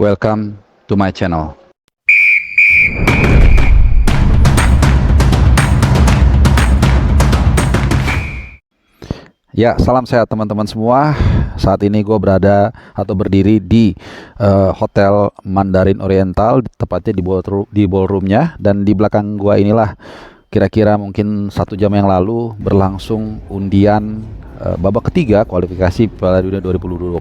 Welcome to my channel. Ya, salam sehat teman-teman semua. Saat ini gue berada atau berdiri di Hotel Mandarin Oriental, tepatnya di ballroomnya. Dan di belakang gue inilah kira-kira mungkin 1 jam yang lalu berlangsung undian babak ketiga kualifikasi Piala Dunia 2026.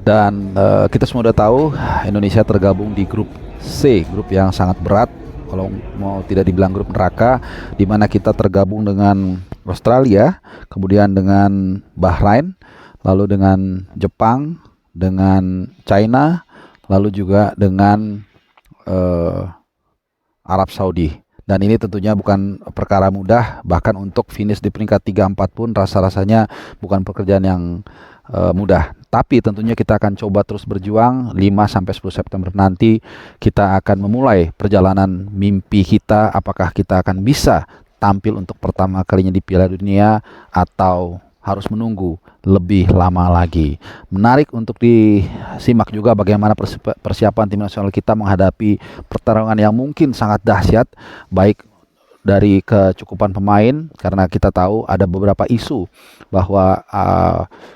Dan kita semua udah tahu Indonesia tergabung di grup C, grup yang sangat berat. Kalau mau tidak dibilang grup neraka, di mana kita tergabung dengan Australia, kemudian dengan Bahrain, lalu dengan Jepang, dengan China, lalu juga dengan Arab Saudi. Dan ini tentunya bukan perkara mudah, bahkan untuk finish di peringkat 3-4 pun rasa-rasanya bukan pekerjaan yang mudah. Tapi tentunya kita akan coba terus berjuang. 5-10 September nanti kita akan memulai perjalanan mimpi kita, apakah kita akan bisa tampil untuk pertama kalinya di Piala Dunia atau harus menunggu lebih lama lagi. Menarik untuk disimak juga bagaimana persiapan tim nasional kita menghadapi pertarungan yang mungkin sangat dahsyat, baik dari kecukupan pemain, karena kita tahu ada beberapa isu bahwa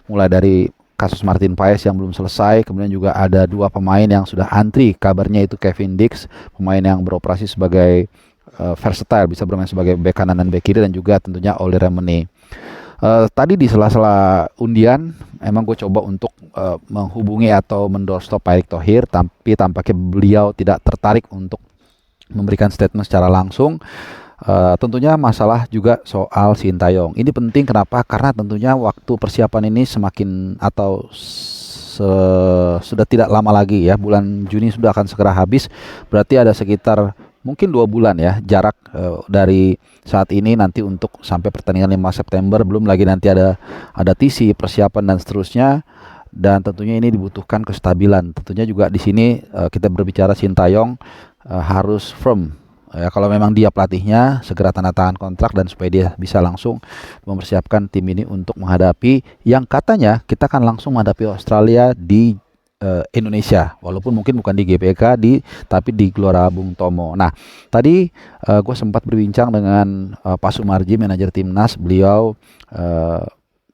mulai dari kasus Martin Paes yang belum selesai, kemudian juga ada 2 pemain yang sudah antri, kabarnya itu Kevin Dix, pemain yang beroperasi sebagai versatile, bisa bermain sebagai bek kanan dan bek kiri, dan juga tentunya Oleh Remene. Tadi di sela-sela undian emang gue coba untuk menghubungi atau mendoorstop Pak Erick Thohir, tapi tampaknya beliau tidak tertarik untuk memberikan statement secara langsung. Tentunya masalah juga soal Sintayong ini penting. Kenapa? Karena tentunya waktu persiapan ini semakin atau sudah tidak lama lagi ya, bulan Juni sudah akan segera habis, berarti ada sekitar mungkin 2 bulan ya jarak dari saat ini nanti untuk sampai pertandingan 5 September, belum lagi nanti ada TC, persiapan dan seterusnya. Dan tentunya ini dibutuhkan kestabilan. Tentunya juga di sini kita berbicara Sintayong harus firm ya, kalau memang dia pelatihnya segera tanda tangan kontrak, dan supaya dia bisa langsung mempersiapkan tim ini untuk menghadapi yang katanya kita akan langsung menghadapi Australia di Indonesia, walaupun mungkin bukan di GBK tapi di Gelora Bung Tomo. Nah, tadi gue sempat berbincang dengan Pak Sumarji, manajer timnas. Beliau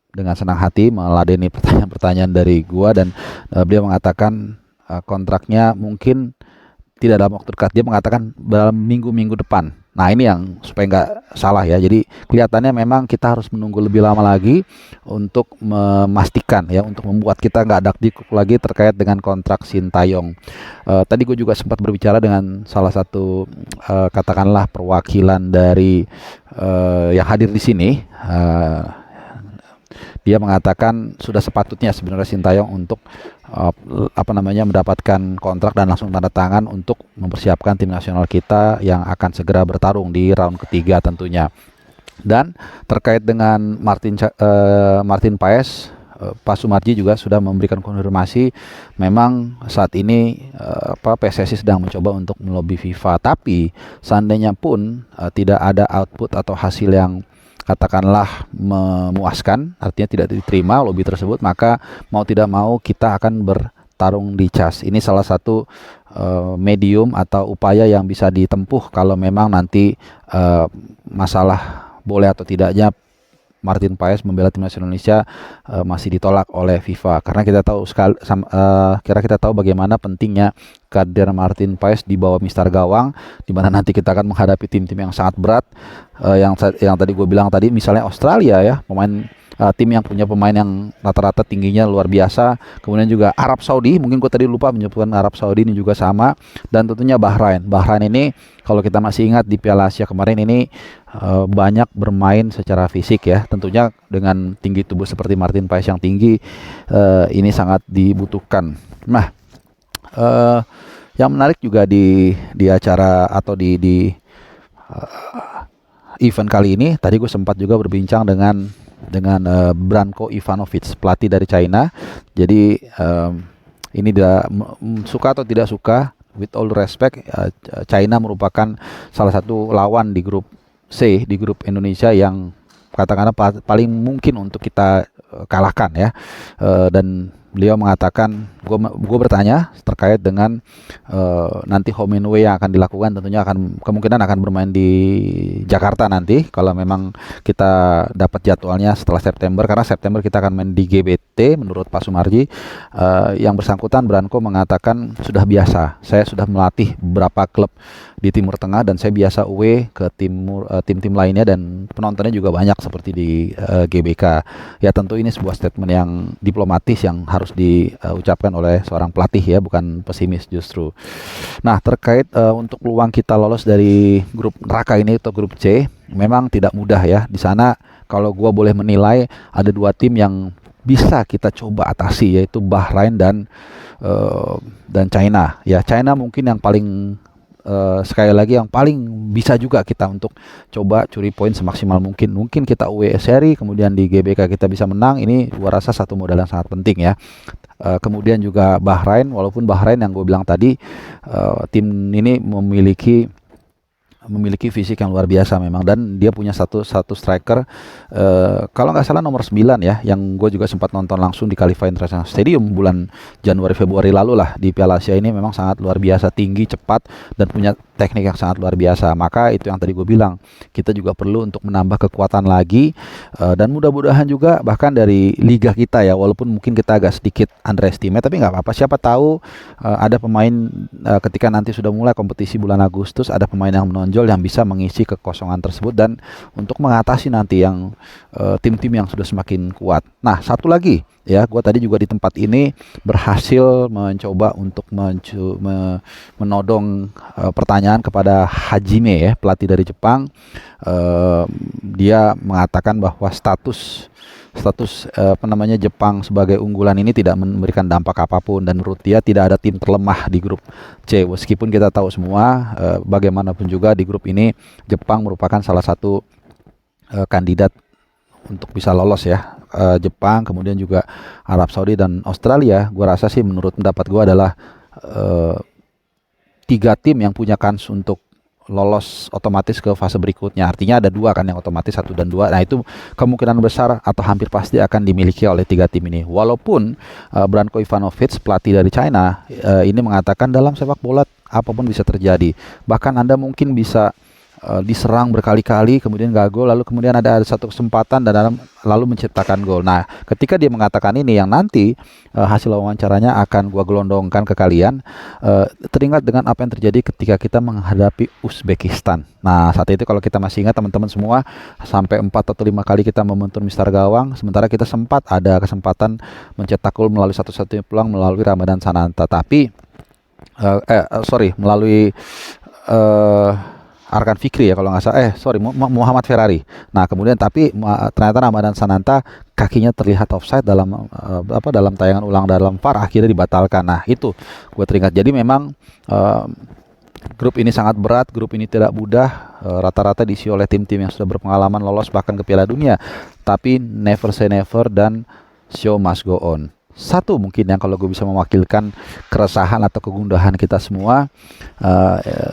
dengan senang hati meladeni pertanyaan-pertanyaan dari gue, dan beliau mengatakan kontraknya mungkin tidak dalam waktu dekat. Dia mengatakan dalam minggu-minggu depan. Nah, ini yang supaya nggak salah ya. Jadi kelihatannya memang kita harus menunggu lebih lama lagi untuk memastikan ya, untuk membuat kita nggak dakdikduk lagi terkait dengan kontrak Sintayong. Tadi gue juga sempat berbicara dengan salah satu katakanlah perwakilan dari yang hadir di sini. Dia mengatakan sudah sepatutnya sebenarnya Sintayong untuk mendapatkan kontrak dan langsung tanda tangan untuk mempersiapkan tim nasional kita yang akan segera bertarung di round ketiga tentunya. Dan terkait dengan Martin Paes, Pak Sumarji juga sudah memberikan konfirmasi memang saat ini PSSI sedang mencoba untuk melobi FIFA, tapi seandainya pun tidak ada output atau hasil yang katakanlah memuaskan, artinya tidak diterima lobby tersebut, maka mau tidak mau kita akan bertarung di CAS. Ini salah satu medium atau upaya yang bisa ditempuh kalau memang nanti masalah boleh atau tidaknya Martin Paes membela timnas Indonesia masih ditolak oleh FIFA, karena kita tahu bagaimana pentingnya kader Martin Paes di bawah Mister Gawang, di mana nanti kita akan menghadapi tim-tim yang sangat berat, yang tadi gue bilang tadi, misalnya Australia ya, tim yang punya pemain yang rata-rata tingginya luar biasa. Kemudian juga Arab Saudi, mungkin gue tadi lupa menyebutkan Arab Saudi, ini juga sama. Dan tentunya Bahrain ini kalau kita masih ingat di Piala Asia kemarin ini banyak bermain secara fisik ya. Tentunya dengan tinggi tubuh seperti Martin Paes yang tinggi, ini sangat dibutuhkan. Nah, yang menarik juga di acara atau di event kali ini, tadi gue sempat juga berbincang dengan Branko Ivanovic, pelatih dari China. Jadi ini dia suka atau tidak suka, with all respect, China merupakan salah satu lawan di grup C, di grup Indonesia yang katakanlah paling mungkin untuk kita kalahkan ya. Dan beliau mengatakan, gue bertanya terkait dengan nanti home and away yang akan dilakukan, tentunya kemungkinan akan bermain di Jakarta nanti kalau memang kita dapat jadwalnya setelah September, karena September kita akan main di GBT menurut Pak Sumarji. Yang bersangkutan Branko mengatakan sudah biasa, saya sudah melatih beberapa klub di Timur Tengah dan saya biasa away ke tim-tim lainnya dan penontonnya juga banyak seperti di GBK. Ya tentu ini sebuah statement yang diplomatis yang harus diucapkan oleh seorang pelatih ya, bukan pesimis justru. Nah, terkait untuk peluang kita lolos dari grup neraka ini atau grup C, memang tidak mudah ya. Di sana kalau gua boleh menilai ada dua tim yang bisa kita coba atasi, yaitu Bahrain dan China. Ya, China mungkin yang paling sekali lagi yang paling bisa juga kita untuk coba curi poin semaksimal mungkin. Mungkin kita away seri, kemudian di GBK kita bisa menang. Ini gua rasa satu modal yang sangat penting ya. Kemudian juga Bahrain, walaupun Bahrain yang gue bilang tadi, tim ini memiliki fisik yang luar biasa memang, dan dia punya satu striker kalau nggak salah nomor 9 ya, yang gue juga sempat nonton langsung di Khalifa International Stadium bulan Januari Februari lalu lah di Piala Asia. Ini memang sangat luar biasa, tinggi, cepat, dan punya teknik yang sangat luar biasa. Maka itu yang tadi gue bilang, kita juga perlu untuk menambah kekuatan lagi, dan mudah-mudahan juga bahkan dari liga kita ya, walaupun mungkin kita agak sedikit underestimate, tapi nggak apa-apa, siapa tahu ada pemain ketika nanti sudah mulai kompetisi bulan Agustus, ada pemain yang menonjol yang bisa mengisi kekosongan tersebut dan untuk mengatasi nanti yang tim-tim yang sudah semakin kuat. Nah, satu lagi ya, gue tadi juga di tempat ini berhasil mencoba untuk menodong pertanyaan kepada Hajime ya, pelatih dari Jepang. Dia mengatakan bahwa status Jepang sebagai unggulan ini tidak memberikan dampak apapun, dan menurut dia tidak ada tim terlemah di grup C. Meskipun kita tahu semua bagaimanapun juga di grup ini Jepang merupakan salah satu kandidat untuk bisa lolos ya. Jepang, kemudian juga Arab Saudi dan Australia. Gua rasa sih, menurut pendapat gua adalah 3 tim yang punya kans untuk lolos otomatis ke fase berikutnya. Artinya ada 2 kan yang otomatis, 1 dan 2. Nah, itu kemungkinan besar atau hampir pasti akan dimiliki oleh 3 tim ini. Walaupun Branko Ivanovic, pelatih dari China, ini mengatakan dalam sepak bola apapun bisa terjadi. Bahkan Anda mungkin bisa diserang berkali-kali, kemudian gagal, lalu kemudian ada satu kesempatan dan lalu menciptakan gol. Nah, ketika dia mengatakan ini, yang nanti hasil wawancaranya akan gua gelondongkan ke kalian, teringat dengan apa yang terjadi ketika kita menghadapi Uzbekistan. Nah, saat itu kalau kita masih ingat teman-teman semua, sampai 4 atau 5 kali kita membentur Mister Gawang, sementara kita sempat ada kesempatan mencetak gol melalui satu-satunya peluang melalui Ramadan Sananta, tapi melalui Arkan Fikri ya kalau nggak salah, Muhammad Ferrari. Nah, kemudian tapi ternyata Ramadan Sananta kakinya terlihat offside dalam tayangan ulang dalam VAR, akhirnya dibatalkan. Nah, itu gue teringat. Jadi memang grup ini sangat berat, grup ini tidak mudah. Rata-rata diisi oleh tim-tim yang sudah berpengalaman lolos bahkan ke Piala Dunia. Tapi never say never dan show must go on. Satu mungkin yang kalau gue bisa mewakilkan keresahan atau kegundahan kita semua,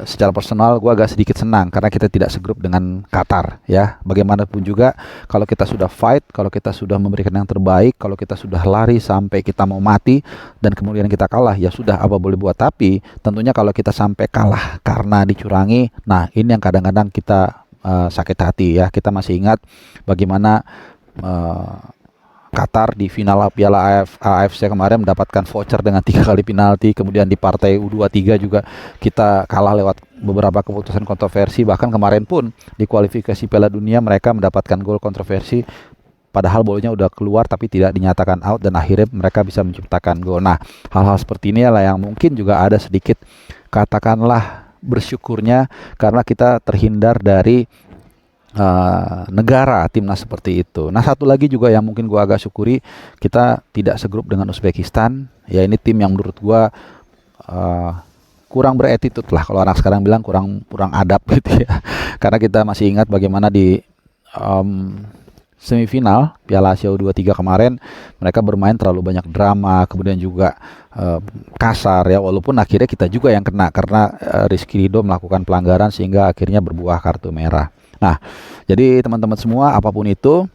secara personal gue agak sedikit senang karena kita tidak segrup dengan Qatar ya. Bagaimanapun juga kalau kita sudah fight, kalau kita sudah memberikan yang terbaik, kalau kita sudah lari sampai kita mau mati dan kemudian kita kalah, ya sudah, apa boleh buat. Tapi tentunya kalau kita sampai kalah karena dicurangi, nah ini yang kadang-kadang kita sakit hati ya. Kita masih ingat bagaimana Qatar di final Piala AFC kemarin mendapatkan voucher dengan 3 kali penalti, kemudian di partai U23 juga kita kalah lewat beberapa keputusan kontroversi, bahkan kemarin pun di kualifikasi Piala Dunia mereka mendapatkan gol kontroversi padahal bolanya udah keluar tapi tidak dinyatakan out dan akhirnya mereka bisa menciptakan gol. Nah, hal-hal seperti ini lah yang mungkin juga ada sedikit katakanlah bersyukurnya karena kita terhindar dari negara timnas seperti itu. Nah, satu lagi juga yang mungkin gua agak syukuri, kita tidak segrup dengan Uzbekistan. Ya, ini tim yang menurut gua kurang beretitude lah, kalau orang sekarang bilang kurang adab gitu ya. Karena kita masih ingat bagaimana di semifinal Piala Asia U23 kemarin mereka bermain terlalu banyak drama, kemudian juga kasar ya, walaupun akhirnya kita juga yang kena karena Rizky Ridho melakukan pelanggaran sehingga akhirnya berbuah kartu merah. Nah, jadi teman-teman semua, apapun itu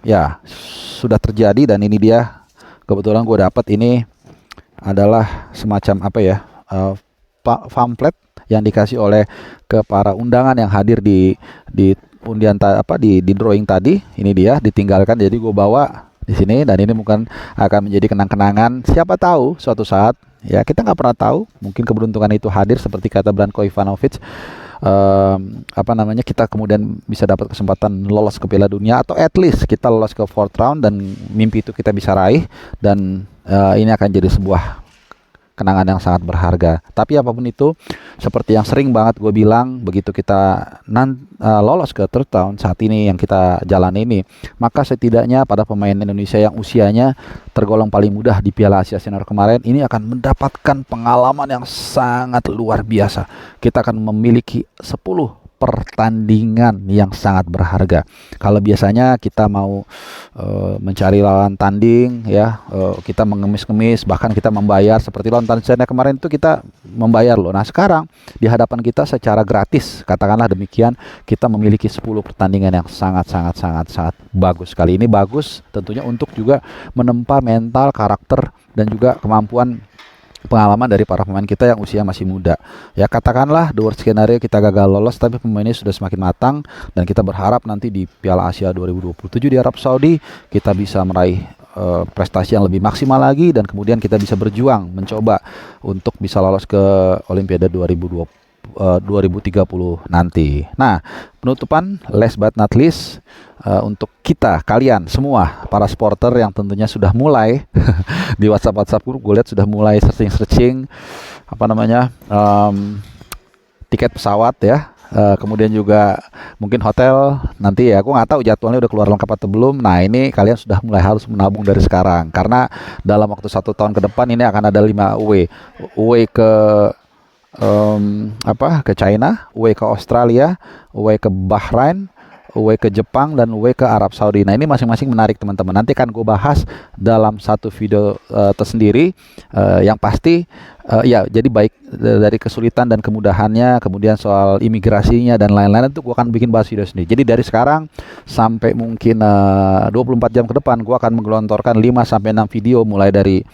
ya sudah terjadi dan ini dia kebetulan gue dapat ini adalah semacam apa ya, pamflet yang dikasih oleh ke para undangan yang hadir di undian di drawing tadi. Ini dia ditinggalkan, jadi gue bawa di sini, dan ini bukan akan menjadi kenang-kenangan. Siapa tahu suatu saat, ya kita nggak pernah tahu, mungkin keberuntungan itu hadir seperti kata Branko Ivanovic, kita kemudian bisa dapat kesempatan lolos ke Piala Dunia, atau at least kita lolos ke fourth round, dan mimpi itu kita bisa raih, dan ini akan jadi sebuah kenangan yang sangat berharga. Tapi apapun itu, seperti yang sering banget gue bilang, begitu kita lolos ke third round saat ini yang kita jalani ini, maka setidaknya pada pemain Indonesia yang usianya tergolong paling mudah di Piala Asia Senior kemarin ini akan mendapatkan pengalaman yang sangat luar biasa. Kita akan memiliki 10 pertandingan yang sangat berharga. Kalau biasanya kita mau mencari lawan tanding, ya kita mengemis-ngemis, bahkan kita membayar, seperti lawan Tanzania kemarin itu kita membayar loh. Nah sekarang di hadapan kita secara gratis, katakanlah demikian, kita memiliki 10 pertandingan yang sangat bagus. Kali ini bagus tentunya untuk juga menempa mental, karakter, dan juga kemampuan pengalaman dari para pemain kita yang usia masih muda. Ya katakanlah the worst scenario kita gagal lolos, tapi pemainnya sudah semakin matang, dan kita berharap nanti di Piala Asia 2027 di Arab Saudi kita bisa meraih prestasi yang lebih maksimal lagi, dan kemudian kita bisa berjuang mencoba untuk bisa lolos ke Olimpiade 2030 nanti. Nah, penutupan last but not least, untuk kalian semua para supporter yang tentunya sudah mulai di WhatsApp grup, gue lihat sudah mulai searching tiket pesawat ya. Kemudian juga mungkin hotel nanti, ya aku nggak tahu jadwalnya udah keluar lengkap atau belum. Nah ini kalian sudah mulai harus menabung dari sekarang, karena dalam waktu 1 tahun ke depan ini akan ada 5 away ke China, away ke Australia, away ke Bahrain, away ke Jepang, dan away ke Arab Saudi. Nah ini masing-masing menarik teman-teman. Nanti akan gue bahas dalam satu video tersendiri. Yang pasti ya jadi baik dari kesulitan dan kemudahannya, kemudian soal imigrasinya dan lain-lain, itu gue akan bikin bahas video sendiri. Jadi dari sekarang sampai mungkin 24 jam ke depan, gue akan menggelontorkan 5-6 video, mulai dari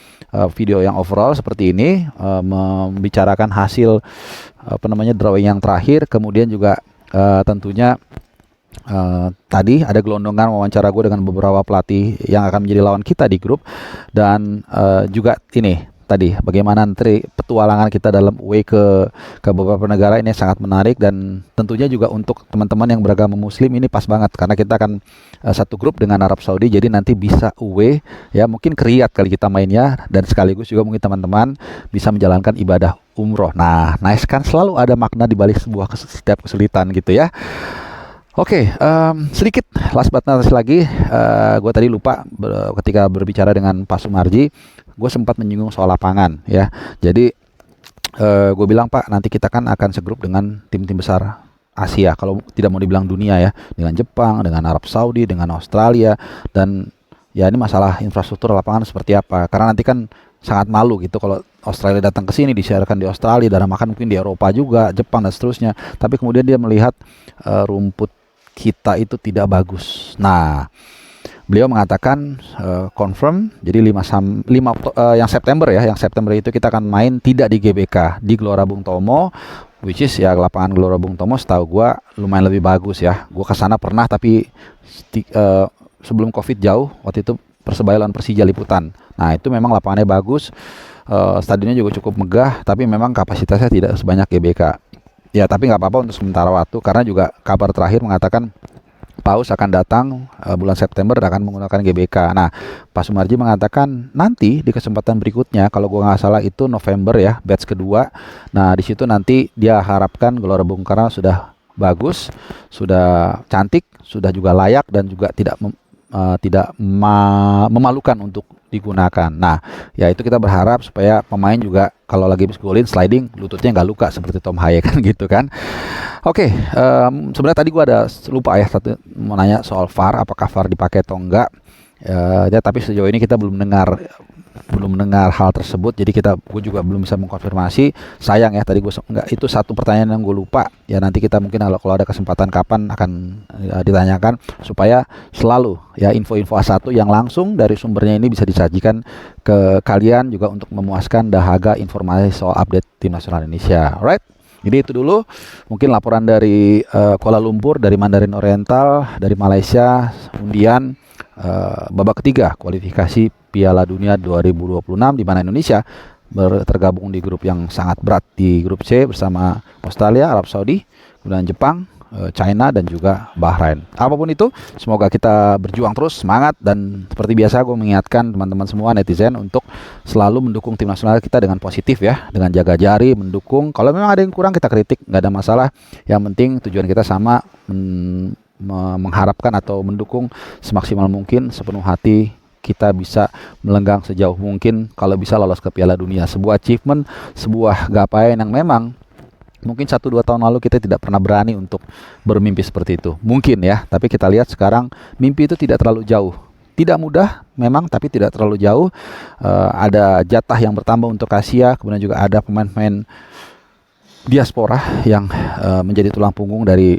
video yang overall seperti ini, membicarakan hasil drawing yang terakhir, kemudian juga tentunya tadi ada gelondongan wawancara gue dengan beberapa pelatih yang akan menjadi lawan kita di grup, dan juga ini tadi bagaimana nanti petualangan kita dalam way ke beberapa negara ini sangat menarik, dan tentunya juga untuk teman-teman yang beragama Muslim ini pas banget karena kita akan satu grup dengan Arab Saudi, jadi nanti bisa away ya, mungkin ke Riyadh kali kita mainnya, dan sekaligus juga mungkin teman-teman bisa menjalankan ibadah umroh. Nah, nice kan, selalu ada makna di balik setiap kesulitan gitu ya. Oke, sedikit last but not least lagi, gue tadi lupa ketika berbicara dengan Pak Sumarji, gue sempat menyinggung soal lapangan ya. Jadi gue bilang, Pak, nanti kita kan akan segrup dengan tim-tim besar Asia, kalau tidak mau dibilang dunia ya, dengan Jepang, dengan Arab Saudi, dengan Australia, dan ya ini masalah infrastruktur lapangan seperti apa, karena nanti kan sangat malu gitu kalau Australia datang ke sini, disiarkan di Australia, dan makan mungkin di Eropa juga, Jepang dan seterusnya, tapi kemudian dia melihat rumput kita itu tidak bagus. Nah, beliau mengatakan confirm, jadi 5 yang September ya, yang September itu kita akan main tidak di GBK, di Gelora Bung Tomo, which is ya lapangan Gelora Bung Tomo setahu gue lumayan lebih bagus ya. Gue kesana pernah, tapi sebelum COVID jauh, waktu itu Persebaya lawan Persija Liputan. Nah itu memang lapangannya bagus, stadionnya juga cukup megah, tapi memang kapasitasnya tidak sebanyak GBK. Ya tapi nggak apa-apa untuk sementara waktu, karena juga kabar terakhir mengatakan Paus akan datang bulan September, akan menggunakan GBK. Nah, Pak Sumarji mengatakan nanti di kesempatan berikutnya, kalau gue nggak salah itu November ya, batch kedua. Nah, di situ nanti dia harapkan Gelora Bung Karno sudah bagus, sudah cantik, sudah juga layak, dan juga tidak memalukan untuk digunakan. Nah, ya itu kita berharap supaya pemain juga kalau lagi golin sliding lututnya nggak luka seperti Tom Haye kan gitu kan. Oke, sebenarnya tadi gua ada lupa ya mau nanya soal VAR, apakah VAR dipakai atau enggak. Ya, tapi sejauh ini kita belum dengar belum mendengar hal tersebut, jadi gue juga belum bisa mengkonfirmasi. Sayang ya, tadi gue nggak, itu satu pertanyaan yang gue lupa ya. Nanti kita mungkin kalau ada kesempatan kapan akan ditanyakan, supaya selalu ya info-info A1 yang langsung dari sumbernya ini bisa disajikan ke kalian juga untuk memuaskan dahaga informasi soal update tim nasional Indonesia. Alright, jadi itu dulu mungkin laporan dari Kuala Lumpur, dari Mandarin Oriental, dari Malaysia, undian babak ketiga kualifikasi Piala Dunia 2026, di mana Indonesia tergabung di grup yang sangat berat, di grup C bersama Australia, Arab Saudi, kemudian Jepang, China, dan juga Bahrain. Apapun itu, semoga kita berjuang terus, semangat, dan seperti biasa gue mengingatkan teman-teman semua netizen untuk selalu mendukung tim nasional kita dengan positif ya, dengan jaga jari, mendukung. Kalau memang ada yang kurang kita kritik, nggak ada masalah. Yang penting tujuan kita sama, mengharapkan atau mendukung semaksimal mungkin, sepenuh hati kita bisa melenggang sejauh mungkin, kalau bisa lolos ke Piala Dunia. Sebuah achievement, sebuah capaian yang memang mungkin 1-2 tahun lalu kita tidak pernah berani untuk bermimpi seperti itu. Mungkin ya, tapi kita lihat sekarang mimpi itu tidak terlalu jauh. Tidak mudah memang, tapi tidak terlalu jauh. Ada jatah yang bertambah untuk Asia, kemudian juga ada pemain-pemain diaspora yang menjadi tulang punggung dari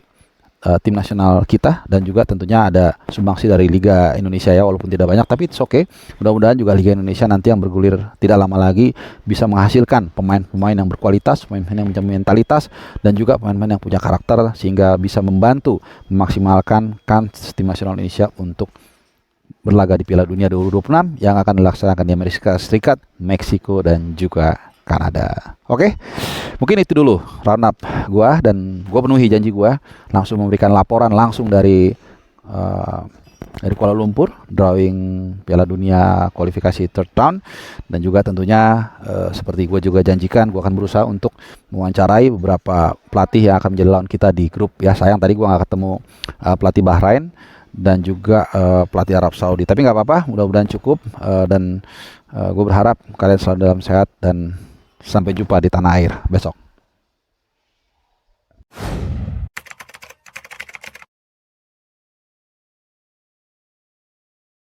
tim nasional kita, dan juga tentunya ada sumbangsi dari Liga Indonesia ya, walaupun tidak banyak, tapi it's okay. Mudah-mudahan juga Liga Indonesia nanti yang bergulir tidak lama lagi bisa menghasilkan pemain-pemain yang berkualitas, pemain-pemain yang punya mentalitas, dan juga pemain-pemain yang punya karakter, sehingga bisa membantu memaksimalkan kans tim nasional Indonesia untuk berlaga di Piala Dunia 2026 yang akan dilaksanakan di Amerika Serikat, Meksiko, dan juga Kanada. Oke, mungkin itu dulu roundup gua, dan gua penuhi janji gua langsung memberikan laporan langsung dari Kuala Lumpur, drawing Piala Dunia kualifikasi third round, dan juga tentunya seperti gua juga janjikan, gua akan berusaha untuk mewawancarai beberapa pelatih yang akan menjadi lawan kita di grup ya. Sayang tadi gua nggak ketemu pelatih Bahrain dan juga pelatih Arab Saudi, tapi nggak apa-apa, mudah-mudahan cukup, dan gue berharap kalian selalu dalam sehat, dan sampai jumpa di tanah air besok.